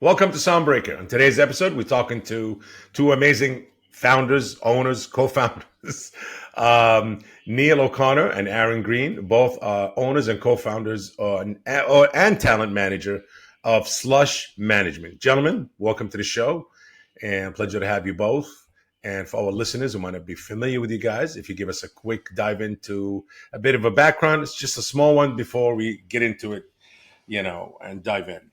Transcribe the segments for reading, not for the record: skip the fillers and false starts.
Welcome to Soundbreaker. On today's episode, we're talking to two amazing founders, owners, co-founders, Neal O'Connor and Aaron Greene, both owners and co-founders and talent manager of Slush Management. Gentlemen, welcome to the show, and pleasure to have you both. And for our listeners who might not be familiar with you guys, if you give us a quick dive into a bit of a background, it's just a small one before we get into it, and dive in.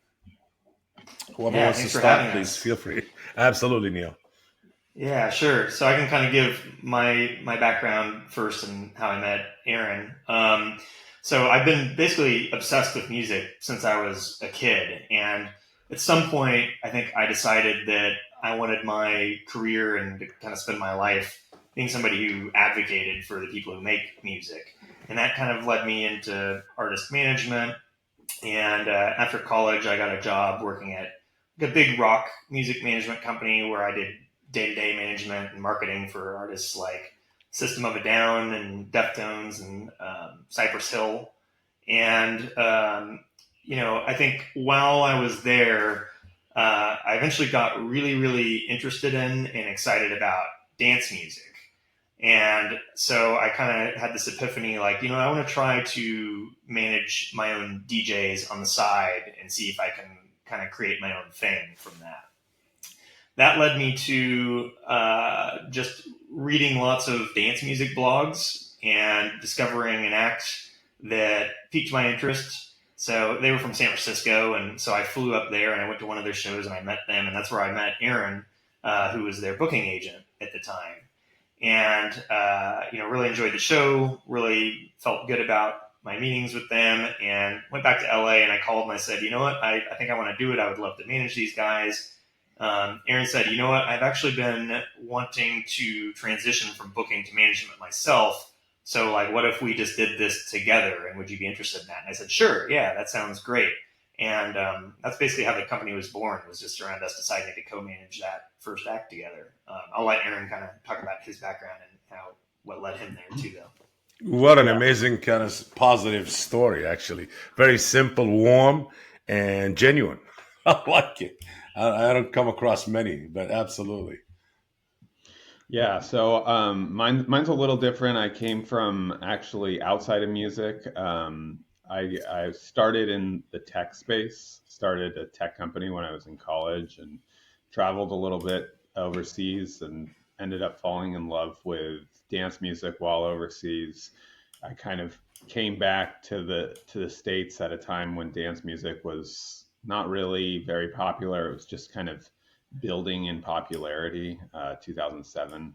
Whoever Yeah, wants to thanks for start, having please us. feel free. Absolutely, Neal. Yeah, sure. So I can kind of give my background first and how I met Aaron. So I've been basically obsessed with music since I was a kid, and at some point, I think I decided that I wanted my career and to kind of spend my life being somebody who advocated for the people who make music, and that kind of led me into artist management. And after college, I got a job working at a big rock music management company where I did day to day management and marketing for artists like System of a Down and Deftones and Cypress Hill. And, I think while I was there, I eventually got really, really interested in and excited about dance music. And so I kind of had this epiphany like, I want to try to manage my own DJs on the side and see if I can kind of create my own thing from that. That led me to just reading lots of dance music blogs and discovering an act that piqued my interest. So they were from San Francisco, and so I flew up there and I went to one of their shows and I met them, and that's where I met Aaron, who was their booking agent at the time, and really enjoyed the show. Really felt good about my meetings with them, and went back to LA. And I called and I said, you know what, I think I want to do it. I would love to manage these guys. Aaron said, you know what, I've actually been wanting to transition from booking to management myself. So, like, what if we just did this together? And would you be interested in that? And I said, sure, yeah, that sounds great. And that's basically how the company was born, was just around us deciding to co-manage that first act together. I'll let Aaron kind of talk about his background and what led him there too, though. What an Yeah, amazing kind of positive story, actually. Very simple, warm, and genuine. I like it. I don't come across many, but absolutely. yeah. So mine's a little different. I came from actually outside of music. I started in the tech space. Started a tech company when I was in college and traveled a little bit overseas and ended up falling in love with dance music while overseas. I kind of came back to the States at a time when dance music was not really very popular. It was just kind of building in popularity, 2007.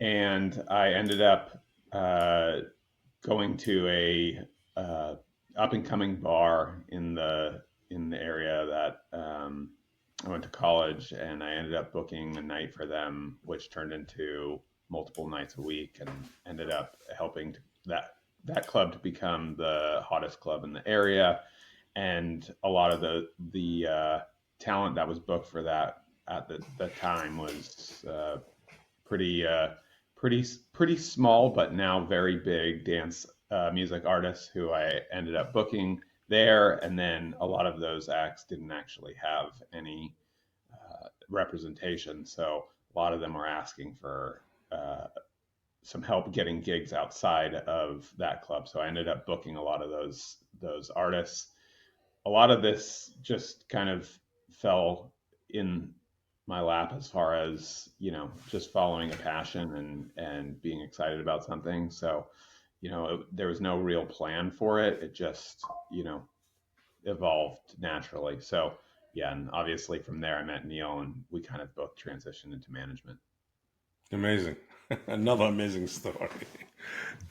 And I ended up uh, going to a up and coming bar in the area that I went to college, and I ended up booking a night for them, which turned into multiple nights a week, and ended up helping that club to become the hottest club in the area. And a lot of the talent that was booked for that at the time was pretty pretty small, but now very big dance music artists who I ended up booking there. And then a lot of those acts didn't actually have any representation, so a lot of them were asking for some help getting gigs outside of that club. So I ended up booking a lot of those artists. A lot of this just kind of fell in my lap as far as just following a passion and being excited about something. So there was no real plan for it. It just evolved naturally. So yeah, and obviously from there I met Neal, and we kind of both transitioned into management. Amazing. Another amazing story.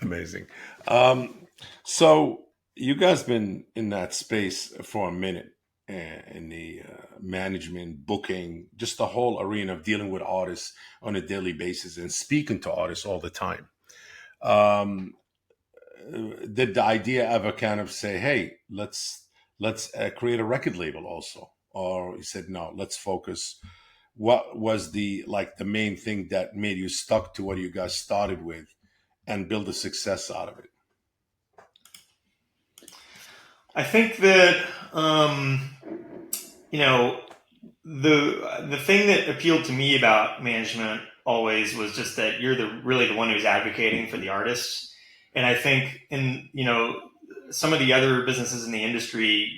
Amazing. Um, so you guys been in that space for a minute, in the management, booking, just the whole arena of dealing with artists on a daily basis and speaking to artists all the time. Um, did the idea ever kind of say, "Hey, let's create a record label also," or you said, "No, let's focus." What was the main thing that made you stuck to what you guys started with and build a success out of it? I think that you know, the thing that appealed to me about management always was just that you're really the one who's advocating for the artists. And I think in, some of the other businesses in the industry,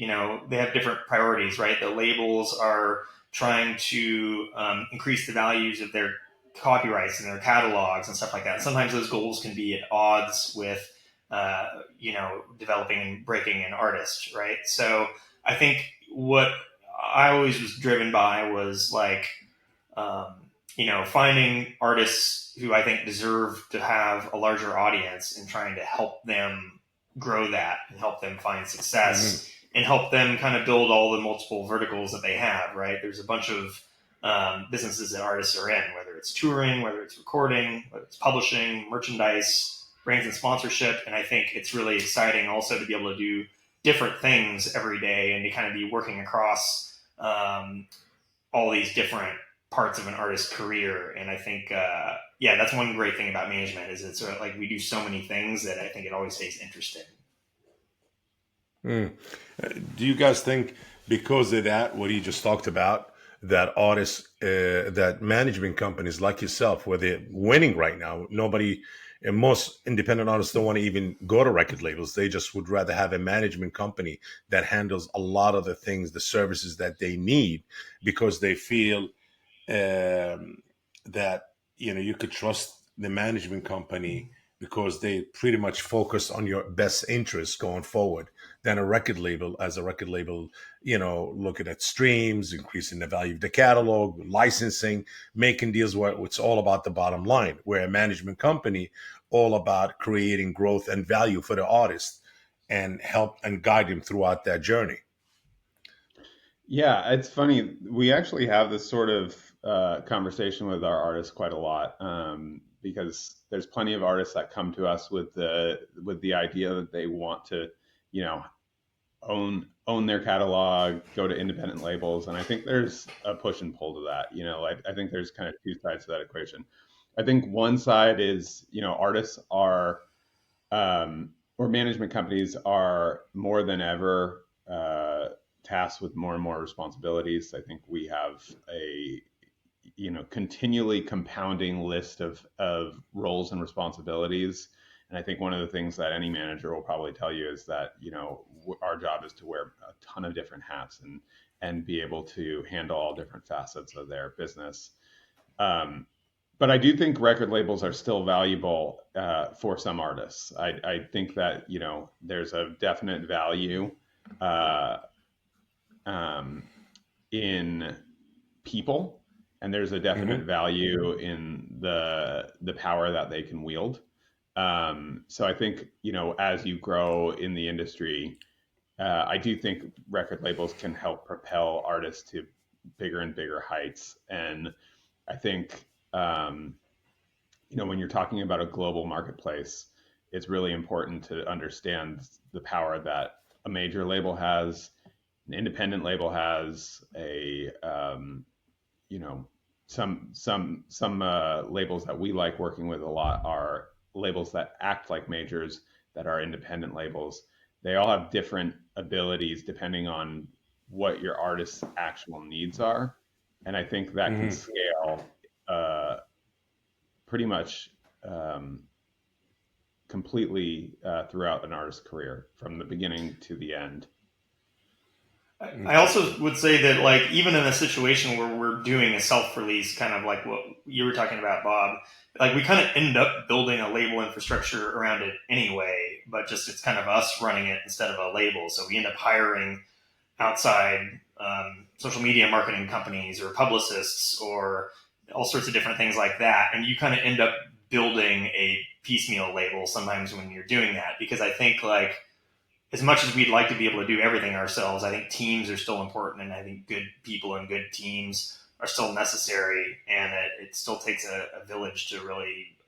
they have different priorities, right? The labels are trying to increase the values of their copyrights and their catalogs and stuff like that. Sometimes those goals can be at odds with, developing and breaking an artist, right? So I think what I always was driven by was like, um, finding artists who I think deserve to have a larger audience and trying to help them grow that and help them find Hmm. success and help them kind of build all the multiple verticals that they have, right? There's a bunch of businesses that artists are in, whether it's touring, whether it's recording, whether it's publishing, merchandise, brands and sponsorship. And I think it's really exciting also to be able to do different things every day and to kind of be working across all these different parts of an artist's career. And I think, yeah, that's one great thing about management is it's like we do so many things that I think it always stays interesting. Mm. Do you guys think because of that, what you just talked about, that artists, that management companies like yourself, where they're winning right now, nobody, and most independent artists don't want to even go to record labels. They just would rather have a management company that handles a lot of the things, the services that they need, because they feel that you could trust the management company because they pretty much focus on your best interests going forward than a record label. As a record label, looking at streams, increasing the value of the catalog, licensing, making deals where it's all about the bottom line, where a management company all about creating growth and value for the artist and help and guide him throughout that journey. Yeah, it's funny. We actually have this sort of conversation with our artists quite a lot, because there's plenty of artists that come to us with the idea that they want to, you know, own their catalog, go to independent labels, and I think there's a push and pull to that. I think there's kind of two sides to that equation. I think one side is, artists are, or management companies are more than ever tasked with more and more responsibilities. I think we have a continually compounding list of roles and responsibilities. And I think one of the things that any manager will probably tell you is that our job is to wear a ton of different hats and be able to handle all different facets of their business. Um, but I do think record labels are still valuable for some artists. I think that there's a definite value uh, um, in people, and there's a definite Hmm. value in the power that they can wield. So I think as you grow in the industry, I do think record labels can help propel artists to bigger and bigger heights. And I think when you're talking about a global marketplace, it's really important to understand the power that a major label has, an independent label has, a you know some labels that we like working with a lot are labels that act like majors that are independent labels. They all have different abilities depending on what your artist's actual needs are, and I think that can Hmm. scale uh, pretty much um, completely throughout an artist's career from the beginning to the end. I Okay. also would say that, like, even in a situation where we're doing a self-release, kind of like what you were talking about, Bob, like we kind of end up building a label infrastructure around it anyway, but just it's kind of us running it instead of a label. So we end up hiring outside social media marketing companies or publicists or all sorts of different things like that. And you kind of end up building a piecemeal label sometimes when you're doing that, because I think like as much as we'd like to be able to do everything ourselves, I think teams are still important, and I think good people and good teams are still necessary, and it still takes a village to really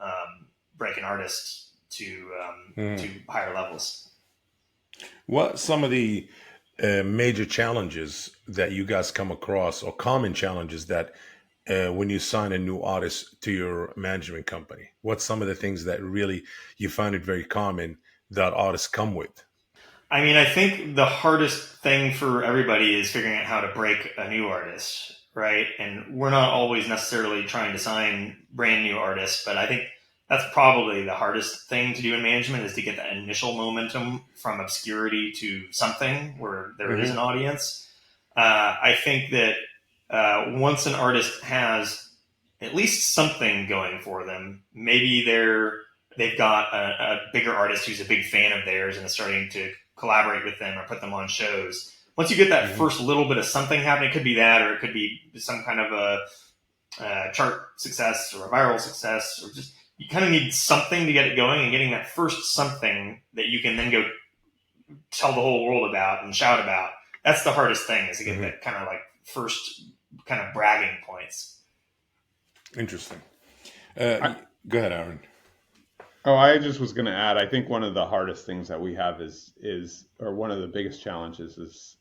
break an artist to Mm. higher levels. What some of the major challenges that you guys come across, or common challenges that when you sign a new artist to your management company? What's some of the things that really you find it very common that artists come with? I mean, I think the hardest thing for everybody is figuring out how to break a new artist, right? And we're not always necessarily trying to sign brand new artists, but I think that's probably the hardest thing to do in management is to get that initial momentum from obscurity to something where there is an Mm-hmm. audience. I think that once an artist has at least something going for them, maybe they've got a bigger artist who's a big fan of theirs and is starting to collaborate with them or put them on shows. Once you get that Mm-hmm. first little bit of something happening, it could be that, or it could be some kind of a chart success or a viral success, or just you kind of need something to get it going, and getting that first something that you can then go tell the whole world about and shout about. That's the hardest thing, is to get Mm-hmm. that kind of like first kind of bragging points. Interesting. I, Go ahead, Aaron. oh, I just was going to add. I think one of the hardest things that we have is, or one of the biggest challenges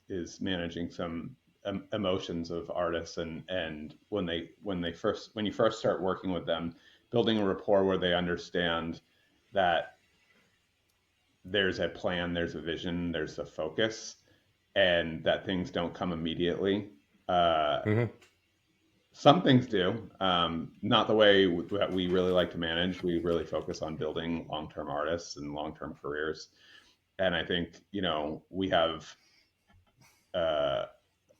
is managing some emotions of artists, and when you first start working with them, building a rapport where they understand that there's a plan, there's a vision, there's a focus, and that things don't come immediately. Uh, Mm-hmm. some things do, not the way that we really like to manage. We really focus on building long-term artists and long-term careers. And I think, we have uh,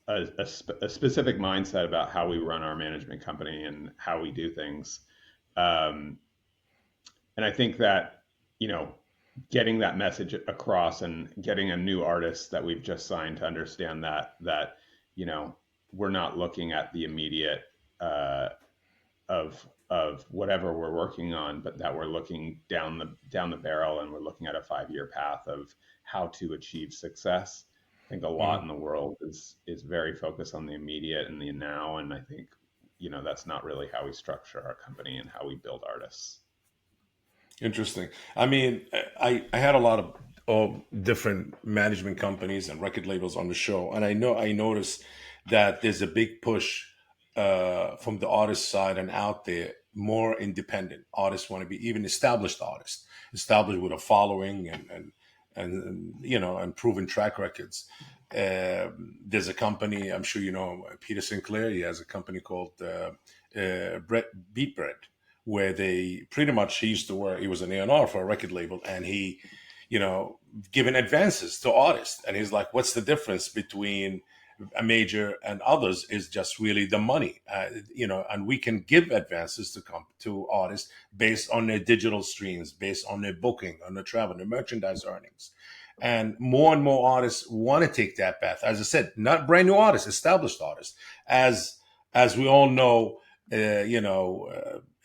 a specific mindset about how we run our management company and how we do things. Um, and I think that, you know, getting that message across and getting a new artist that we've just signed to understand that you know we're not looking at the immediate uh, of whatever we're working on, but that we're looking down the barrel, and we're looking at a 5-year path of how to achieve success. I think a lot Mm-hmm. in the world is very focused on the immediate and the now, and I think that's not really how we structure our company and how we build artists. Interesting. I mean, I had a lot of different management companies and record labels on the show, and I noticed that there's a big push from the artist side and out there. More independent artists want to be even established artists, established with a following and and proven track records. There's a company, I'm sure you know Peter Sinclair. He has a company called Beat Bread, where they pretty much, he used to work, he was an A&R for a record label, and he, giving advances to artists. And he's like, what's the difference between a major and others is just really the money, and we can give advances to artists based on their digital streams, based on their booking, on the travel, their merchandise earnings. And more artists want to take that path. As I said, not brand new artists, established artists. As we all know,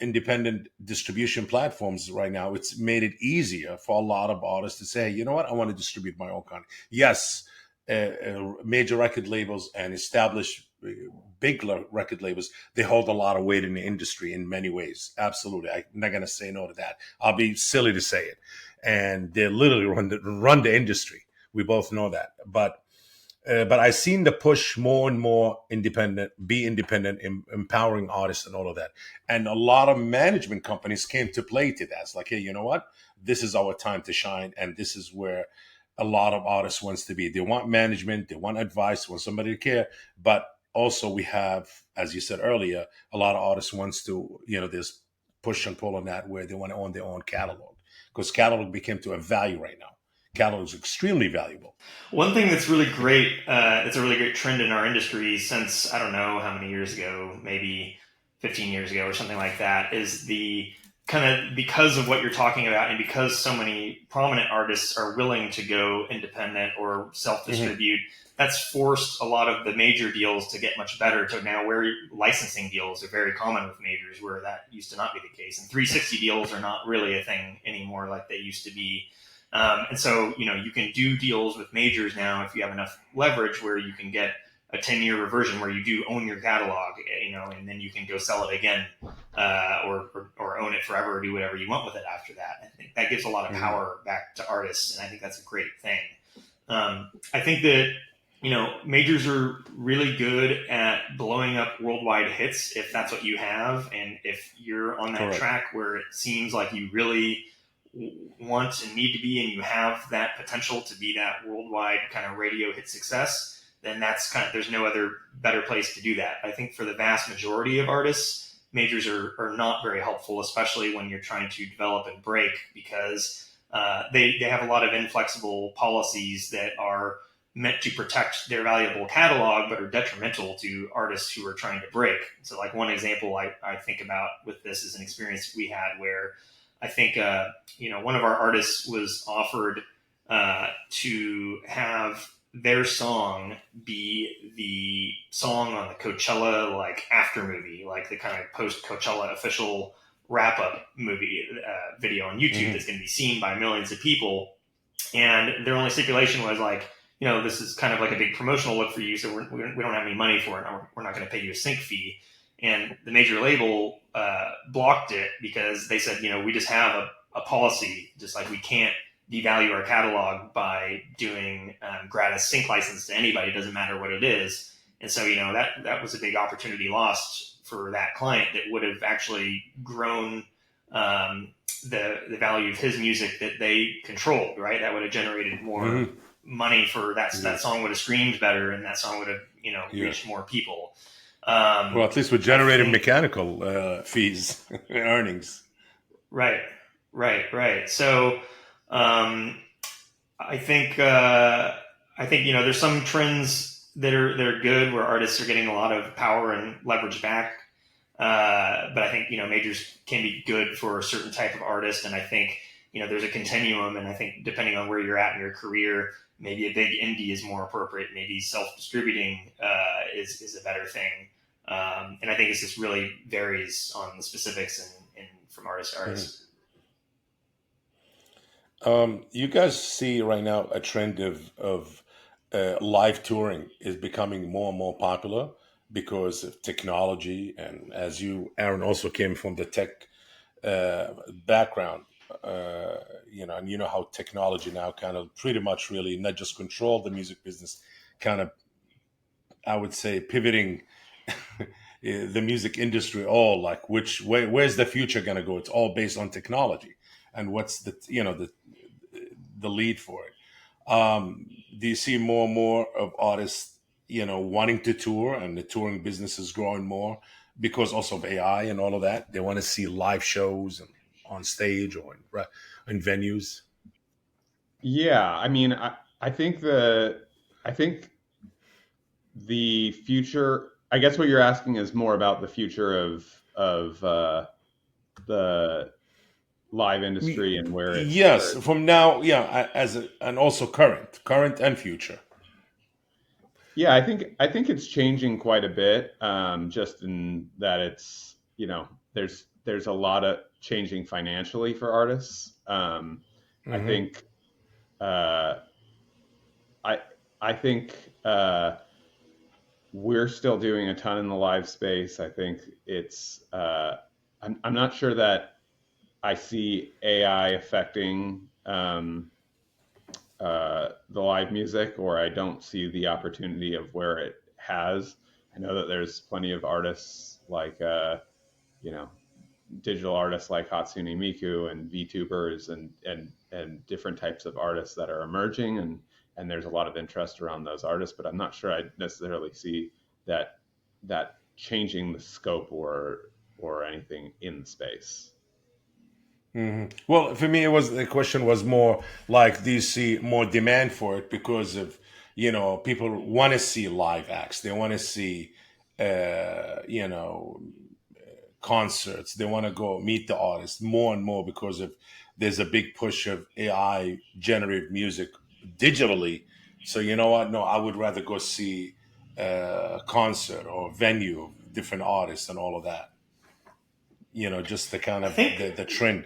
independent distribution platforms right now, it's made it easier for a lot of artists to say, you know what, I want to distribute my own content. Yes, major record labels and established record labels, they hold a lot of weight in the industry in many ways. Absolutely. I'm not going to say no to that. I'll be silly to say it. And they literally run the industry. We both know that. But I've seen the push more and more be independent, empowering artists and all of that. And a lot of management companies came to play to that. It's like, hey, you know what? This is our time to shine. And this is where a lot of artists wants to be. They want management, they want advice, they want somebody to care. But also we have, as you said earlier, a lot of artists wants to, there's push and pull on that where they want to own their own catalog. Because catalog became to a value right now. Catalog is extremely valuable. One thing that's really great, it's a really great trend in our industry since, I don't know how many years ago, maybe 15 years ago or something like that, is the kind of, because of what you're talking about and because so many prominent artists are willing to go independent or Mm-hmm. self-distribute, that's forced a lot of the major deals to get much better to now where licensing deals are very common with majors, where that used to not be the case. And 360 deals are not really a thing anymore like they used to be. And so, you can do deals with majors now if you have enough leverage where you can get a 10-year reversion where you do own your catalog, and then you can go sell it again, or own it forever or do whatever you want with it after that. I think that gives a lot of Mm-hmm. power back to artists, and I think that's a great thing. I think that, majors are really good at blowing up worldwide hits if that's what you have. And if you're on that Correct. track where it seems like you really want and need to be, and you have that potential to be that worldwide kind of radio hit success, then there's no other better place to do that. I think for the vast majority of artists, majors are not very helpful, especially when you're trying to develop and break, because they have a lot of inflexible policies that are meant to protect their valuable catalog, but are detrimental to artists who are trying to break. So like one example I think about with this is an experience we had where I think, one of our artists was offered to have their song be the song on the Coachella like after movie, like the kind of post Coachella official wrap up movie video on YouTube that's going to be seen by millions of people. And their only stipulation was like, this is kind of like a big promotional look for you, so we don't have any money for it. We're not going to pay you a sync fee. And the major label blocked it because they said, we just have a policy, just like we can't devalue our catalog by doing gratis sync license to anybody. It doesn't matter what it is. And so, that was a big opportunity lost for that client that would have actually grown the value of his music that they controlled, right? That would have generated more money for that song would have screamed better, and that song would have, reached more people. Well, at least we generated mechanical fees, earnings. Right. So, I think there's some trends that are good where artists are getting a lot of power and leverage back. But I think, majors can be good for a certain type of artist. And I think, there's a continuum. And I think depending on where you're at in your career, maybe a big indie is more appropriate. Maybe self-distributing is a better thing. And I think it just really varies on the specifics and from artist to artist. You guys see right now a trend of live touring is becoming more and more popular because of technology, and as you, Aaron, also came from the tech background, and you know how technology now kind of pretty much really not just control the music business, kind of, I would say, pivoting the music industry, all like which way, where's the future going to go? It's all based on technology, and what's the lead for it. Do you see more and more of artists, wanting to tour, and the touring business is growing more because also of AI and all of that? They want to see live shows and on stage or in venues. Yeah, I mean, I think the future. I guess what you're asking is more about the future of the live industry and where Yes, from now, yeah, and also current and future. Yeah, I think it's changing quite a bit. Just in that it's there's a lot of changing financially for artists. I think uh, I I think we're still doing a ton in the live space. I think it's I'm not sure that I see AI affecting the live music, or I don't see the opportunity of where it has. I know that there's plenty of artists like, you know, digital artists like Hatsune Miku and VTubers and different types of artists that are emerging, and there's a lot of interest around those artists, but I'm not sure I necessarily see that changing the scope or anything in the space. Well, for me, the question was more like, do you see more demand for it because of, people want to see live acts, they want to see, you know, concerts, they want to go meet the artist more and more because of there's a big push of AI generated music digitally. So you know what? No, I would rather go see a concert or venue of different artists and all of that. Just the kind I of think the trend.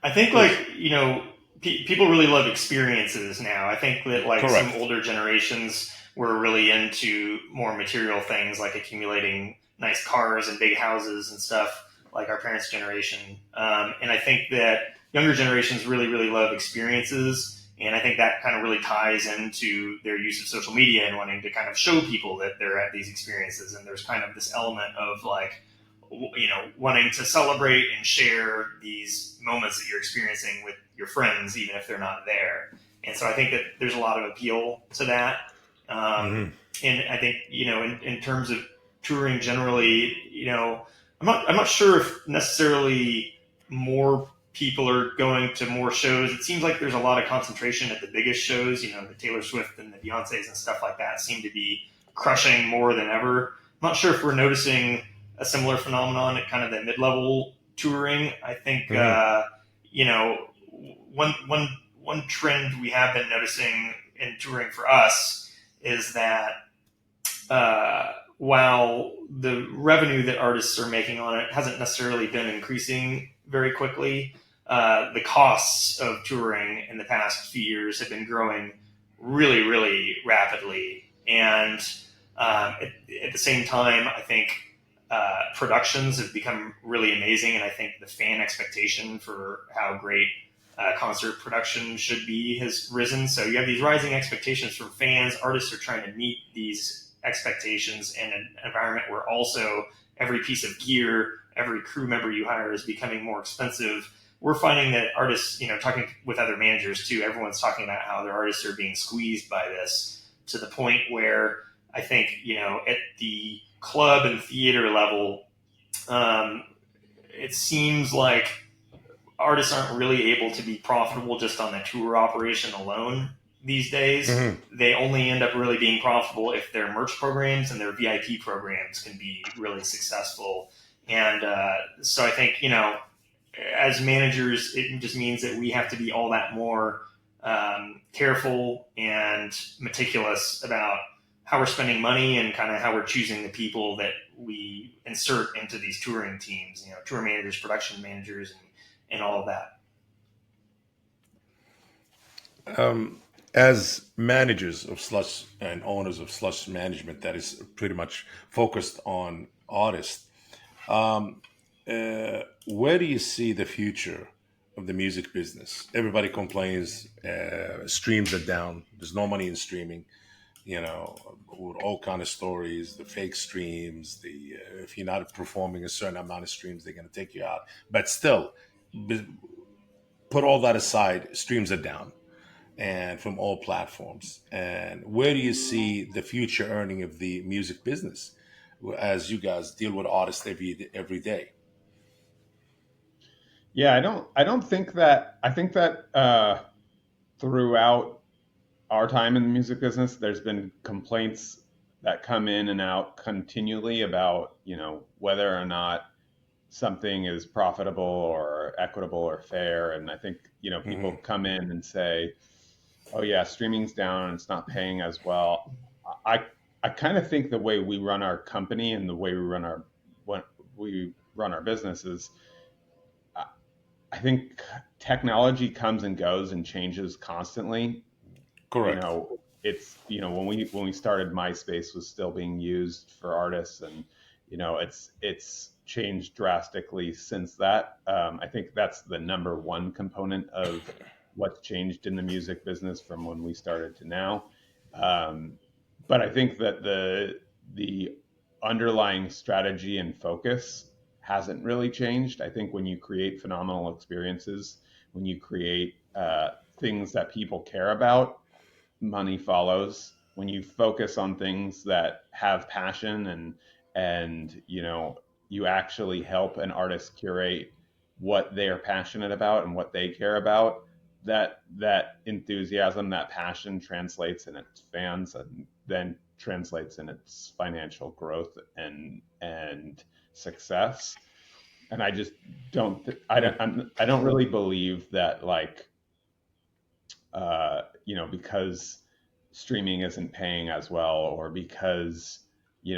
I think Please. like people really love experiences now. I think that like some Correct. older generations were really into more material things like accumulating nice cars and big houses and stuff, like our parents' generation. And I think that younger generations really love experiences. And I think that kind of really ties into their use of social media and wanting to kind of show people that they're at these experiences. And there's kind of this element of like, wanting to celebrate and share these moments that you're experiencing with your friends, even if they're not there. And so I think that there's a lot of appeal to that. Hmm. And I think, in terms of touring generally, I'm not sure if necessarily more people are going to more shows. It seems like there's a lot of concentration at the biggest shows, the Taylor Swift and the Beyoncés and stuff like that seem to be crushing more than ever. I'm not sure if we're noticing a similar phenomenon at kind of the mid-level touring. I think, Hmm. one trend we have been noticing in touring for us is that while the revenue that artists are making on it hasn't necessarily been increasing very quickly, the costs of touring in the past few years have been growing really, really rapidly. And at the same time, I think productions have become really amazing. And I think the fan expectation for how great concert production should be has risen. So you have these rising expectations from fans. Artists are trying to meet these expectations in an environment where also every piece of gear, every crew member you hire is becoming more expensive. We're finding that artists, talking with other managers too, everyone's talking about how their artists are being squeezed by this to the point where I think, at the club and theater level, um, it seems like artists aren't really able to be profitable just on the tour operation alone these days. Hmm. They only end up really being profitable if their merch programs and their VIP programs can be really successful. And so I think, as managers, it just means that we have to be all that more careful and meticulous about how we're spending money and kind of how we're choosing the people that we insert into these touring teams, tour managers, production managers, and all of that. As managers of Slush and owners of Slush Management, that is pretty much focused on artists. Where do you see the future of the music business? Everybody complains streams are down. There's no money in streaming. With all kind of stories, the fake streams, the if you're not performing a certain amount of streams, they're going to take you out. But still, b- put all that aside, streams are down and from all platforms. And where do you see the future earning of the music business as you guys deal with artists every day? Yeah, I don't think that I think that throughout our time in the music business, there's been complaints that come in and out continually about, whether or not something is profitable or equitable or fair. And I think, people Hmm. come in and say, oh yeah, streaming's down and it's not paying as well. I I kind of think the way we run our company and the way what we run our business is, I I think technology comes and goes and changes constantly. you Correct. know when we started, MySpace was still being used for artists, and it's changed drastically since that. I think that's the number one component of what's changed in the music business from when we started to now. um, but I think that the underlying strategy and focus hasn't really changed. I think when you create phenomenal experiences, when you create things that people care about, money follows. When you focus on things that have passion, and you actually help an artist curate what they're passionate about and what they care about, that enthusiasm, that passion translates in its fans, and then translates in its financial growth and success. And I just I don't really believe that, like, because streaming isn't paying as well, or because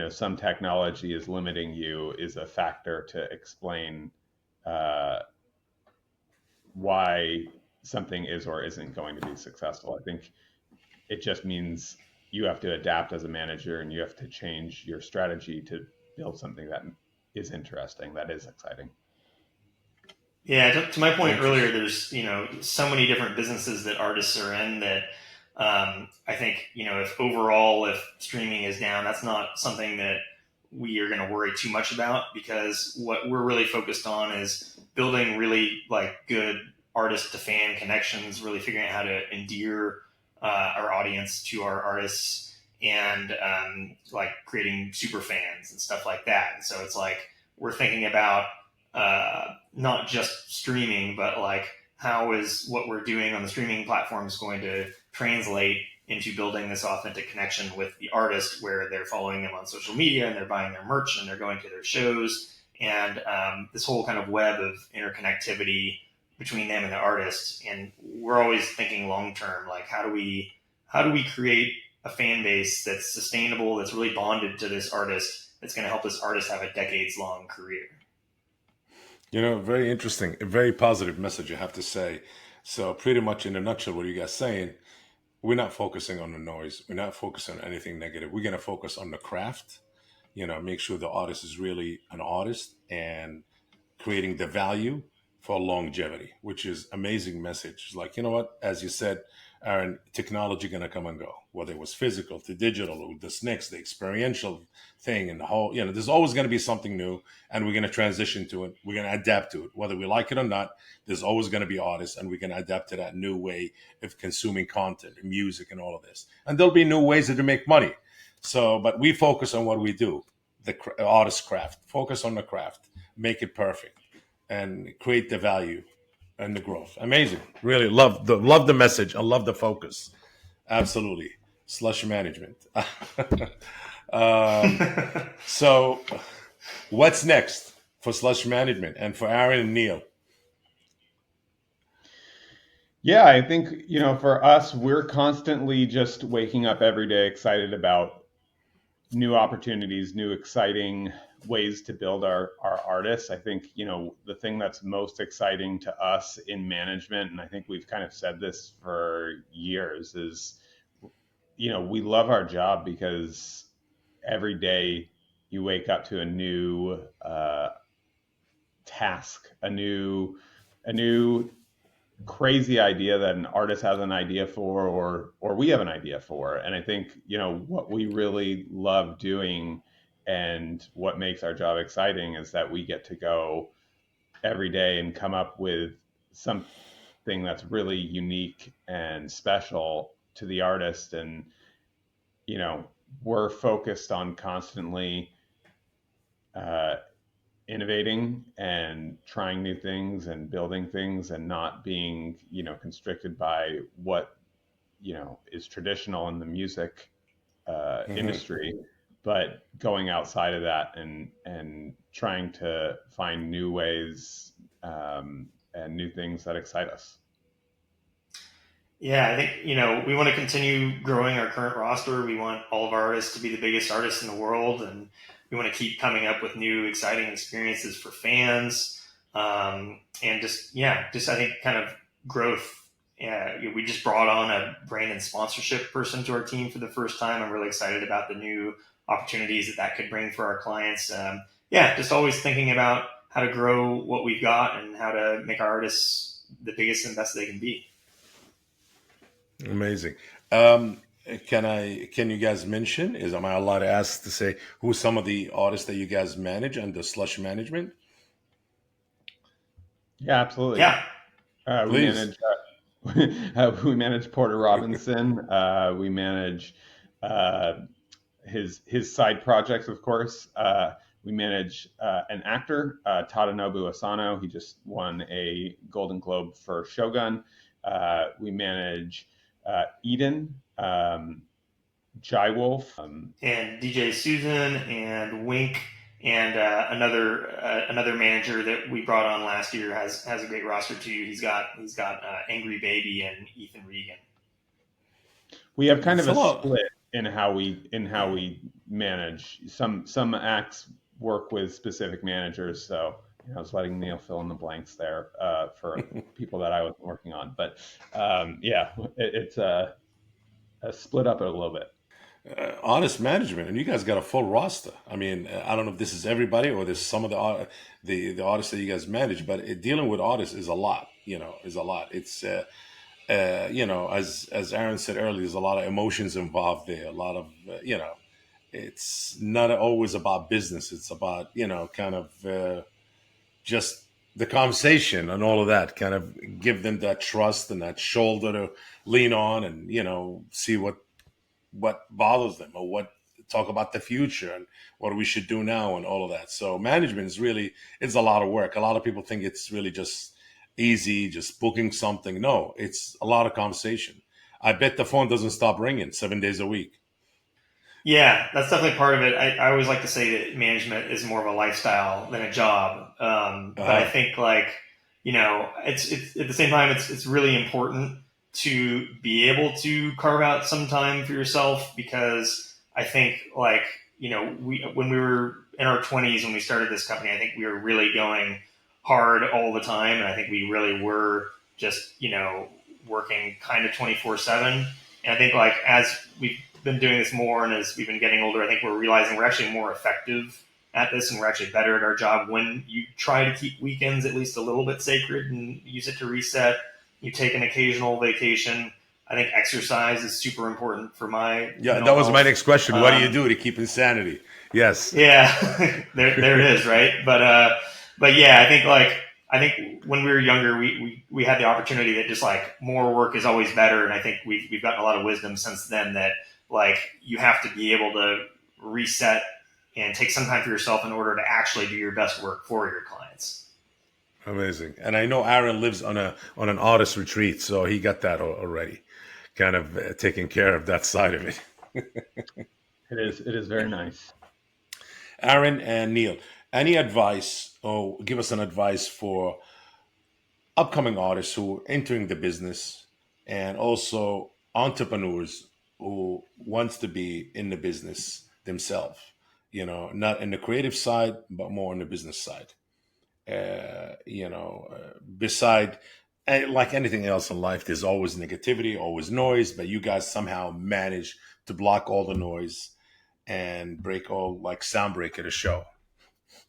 some technology is limiting you, is a factor to explain uh, why something is or isn't going to be successful. I think it just means you have to adapt as a manager, and you have to change your strategy to build something that is interesting, that is exciting. Yeah, to my point earlier, Interesting. there's so many different businesses that artists are in that I think if overall if streaming is down, that's not something that we are going to worry too much about, because what we're really focused on is building really like good artist to fan connections, really figuring out how to endear our audience to our artists, and like creating super fans and stuff like that. And so it's like we're thinking about not just streaming, but like how is what we're doing on the streaming platforms going to translate into building this authentic connection with the artist, where they're following them on social media and they're buying their merch and they're going to their shows, and this whole kind of web of interconnectivity between them and the artist. And we're always thinking long term, like how do we create a fan base that's sustainable, that's really bonded to this artist, that's going to help this artist have a decades long career. Very interesting, a very positive message, I have to say. So pretty much in a nutshell, what are you guys saying? We're not focusing on the noise. We're not focusing on anything negative. We're going to focus on the craft, make sure the artist is really an artist and creating the value for longevity, which is amazing message. Like, you know what, as you said, Aaron, technology going to come and go, whether it was physical to digital or this next, the experiential thing and the whole, there's always going to be something new, and we're going to transition to it. We're going to adapt to it, whether we like it or not. There's always going to be artists, and we're going to adapt to that new way of consuming content and music and all of this. And there'll be new ways to make money. So, but we focus on what we do, the artist craft, focus on the craft, make it perfect, and create the value and the growth. Amazing. Really love the message. I love the focus. Absolutely. Slush management. So what's next for Slush Management and for Aaron and Neal? Yeah, I think, for us, we're constantly just waking up every day excited about new opportunities, new exciting ways to build our artists. I think, the thing that's most exciting to us in management, and I think we've kind of said this for years, is, we love our job because every day you wake up to a new task, a new crazy idea that an artist has an idea for, or we have an idea for. And I think, what we really love doing and what makes our job exciting is that we get to go every day and come up with something that's really unique and special to the artist. And, we're focused on constantly innovating and trying new things and building things, and not being, constricted by what, is traditional in the music Mm-hmm. industry, but going outside of that and trying to find new ways and new things that excite us. Yeah, I think, we want to continue growing our current roster. We want all of our artists to be the biggest artists in the world, and we want to keep coming up with new, exciting experiences for fans. And just I think kind of growth. Yeah, we just brought on a brand and sponsorship person to our team for the first time. I'm really excited about the new opportunities that could bring for our clients. Just always thinking about how to grow what we've got and how to make our artists the biggest and best they can be. Amazing. Can you guys mention, am I allowed to ask to say who some of the artists that you guys manage under Slush Management? Yeah, absolutely. Yeah. We Please. manage we manage Porter Robinson. We manage uh, his side projects, of course. We manage an actor, Tadanobu Asano. He just won a Golden Globe for Shogun. We manage Eden, Jai Wolf. And DJ Susan and Wink, and another manager that we brought on last year has a great roster too. He's got Angry Baby and Ethan Regan. We have kind It's of a a lot. split in how we manage. Some acts work with specific managers, so I was letting Neal fill in the blanks there for people that I was working on. But it's a split up a little bit. Honest management, and you guys got a full roster. I mean, I don't know if this is everybody or there's some of the artists that you guys manage, but dealing with artists is a lot. Is a lot. It's as Aaron said earlier, there's a lot of emotions involved there. A lot of it's not always about business. It's about, kind of just the conversation and all of that, kind of give them that trust and that shoulder to lean on, and, see what bothers them, or what, talk about the future and what we should do now and all of that. So management is really, it's a lot of work. A lot of people think it's really just easy, just booking something. No, it's a lot of conversation. I bet the phone doesn't stop ringing 7 days a week. Yeah, that's definitely part of it. I always like to say that management is more of a lifestyle than a job. But I Uh-huh. think like, it's at the same time, it's really important to be able to carve out some time for yourself, because I think like, when we were in our 20s, when we started this company, I think we were really going hard all the time. And I think we really were just, working kind of 24/7. And I think like as we've been doing this more, and as we've been getting older, I think we're realizing we're actually more effective at this, and we're actually better at our job when you try to keep weekends at least a little bit sacred and use it to reset. You take an occasional vacation. I think exercise is super important for my Yeah, mental that was my health. next question. What do you Um, do to keep insanity? Yes. yeah, there it is, right? But yeah, I think when we were younger, we had the opportunity that just like more work is always better, and I think we've gotten a lot of wisdom since then that like you have to be able to reset and take some time for yourself in order to actually do your best work for your clients. Amazing. And I know Aaron lives on an artist retreat, so he got that already, kind of taking care of that side of it. It is very nice. Aaron and Neil, any advice, or give us an advice for upcoming artists who are entering the business, and also entrepreneurs who wants to be in the business themselves, not in the creative side, but more on the business side. Beside, like anything else in life, there's always negativity, always noise, but you guys somehow manage to block all the noise and break all, like Soundbreaker, the show.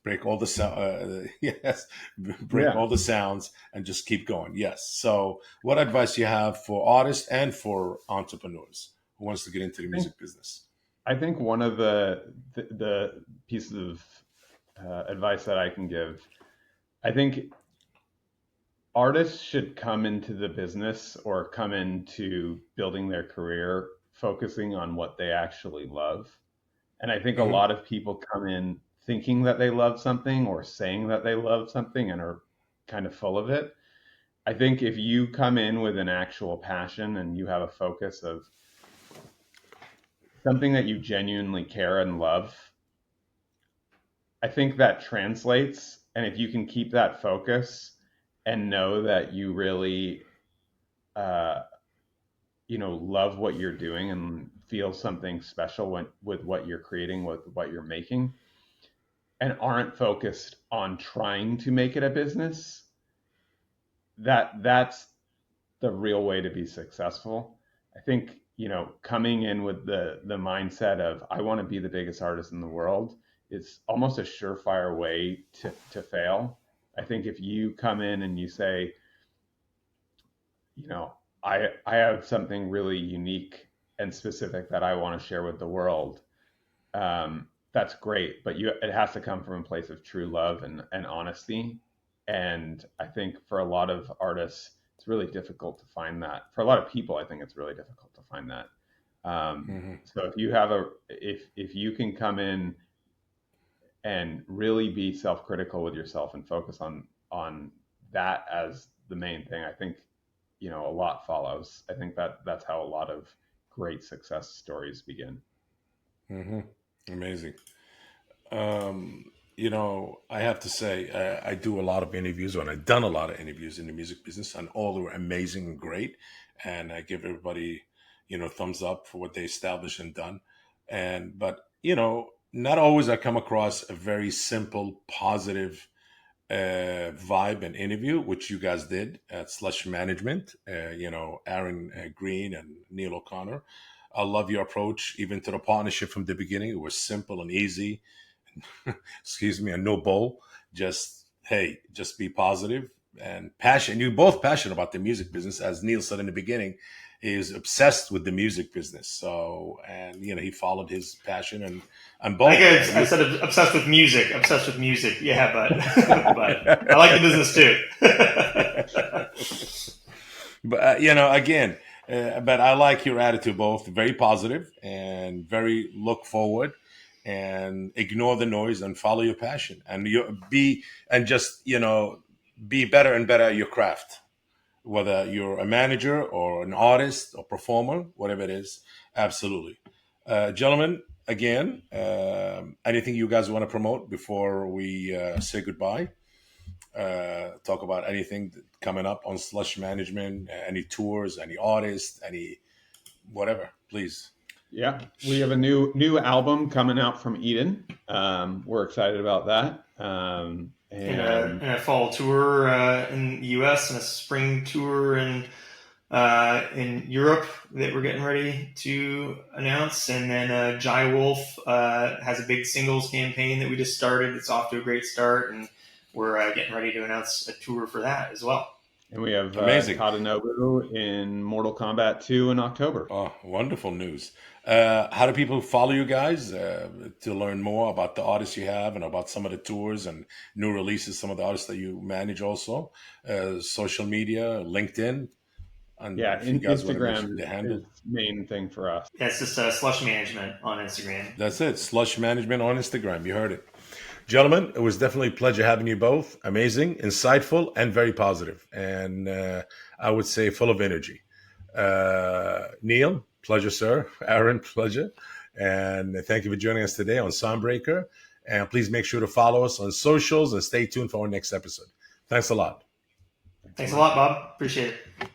Break all the yes, break Yeah, all the sounds and just keep going. Yes. So, what advice you have for artists and for entrepreneurs who wants to get into the I think music business? I think one of the pieces of advice that I can give, I think artists should come into the business or come into building their career focusing on what they actually love. And I think a Hmm. lot of people come in thinking that they love something or saying that they love something and are kind of full of it. I think if you come in with an actual passion and you have a focus of something that you genuinely care and love, I think that translates. And if you can keep that focus and know that you really, uh, love what you're doing and feel something special with what you're creating, with what you're making, and aren't focused on trying to make it a business, that's the real way to be successful. I think, coming in with the mindset of I want to be the biggest artist in the world, it's almost a surefire way to fail. I think if you come in and you say, you know, I have something really unique and specific that I want to share with the world, that's great, but it has to come from a place of true love and honesty. And I think for a lot of artists, it's really difficult to find that. For a lot of people, I think it's really difficult to find that. Hmm. So if you have if you can come in and really be self-critical with yourself and focus on that as the main thing, I think a lot follows. I think that's how a lot of great success stories begin. Hmm. Amazing. I have to say, I do a lot of interviews, and I've done a lot of interviews in the music business, and all were amazing and great. And I give everybody, thumbs up for what they established and done. But, not always I come across a very simple, positive vibe and interview, which you guys did at Slush Management. Aaron Greene and Neil O'Connor. I love your approach, even to the partnership from the beginning. It was simple and easy. Excuse me, and no bull. Just, hey, just be positive and passion. You're both passionate about the music business, as Neil said in the beginning. is obsessed with the music business. So, and he followed his passion, and I both. think I said obsessed with music. Obsessed with music. Yeah, but but I like the business too. But again, but I like your attitude, both very positive and very look forward, and ignore the noise and follow your passion, and just be better and better at your craft, whether you're a manager or an artist or performer, whatever it is. Absolutely. Gentlemen, again, anything you guys want to promote before we say goodbye? Talk about anything coming up on Slush Management, any tours, any artists, any whatever, please. Yeah, we have a new album coming out from Eden. We're excited about that. In a fall tour in the U.S. and a spring tour in Europe that we're getting ready to announce. And then Jai Wolf has a big singles campaign that we just started. It's off to a great start, and we're getting ready to announce a tour for that as well. And we have Amazing. Tadanobu in Mortal Kombat 2 in October. Oh, wonderful news. How do people follow you guys to learn more about the artists you have and about some of the tours and new releases, some of the artists that you manage also? Social media, LinkedIn? And Yeah, if you guys want to Instagram mention the handle. is the main thing for us. Yeah, it's just Slush Management on Instagram. That's it. Slush Management on Instagram. You heard it. Gentlemen, it was definitely a pleasure having you both. Amazing, insightful, and very positive. And I would say full of energy. Neal, pleasure, sir. Aaron, pleasure. And thank you for joining us today on Soundbreaker. And please make sure to follow us on socials and stay tuned for our next episode. Thanks a lot. Thanks a lot, Bob. Appreciate it.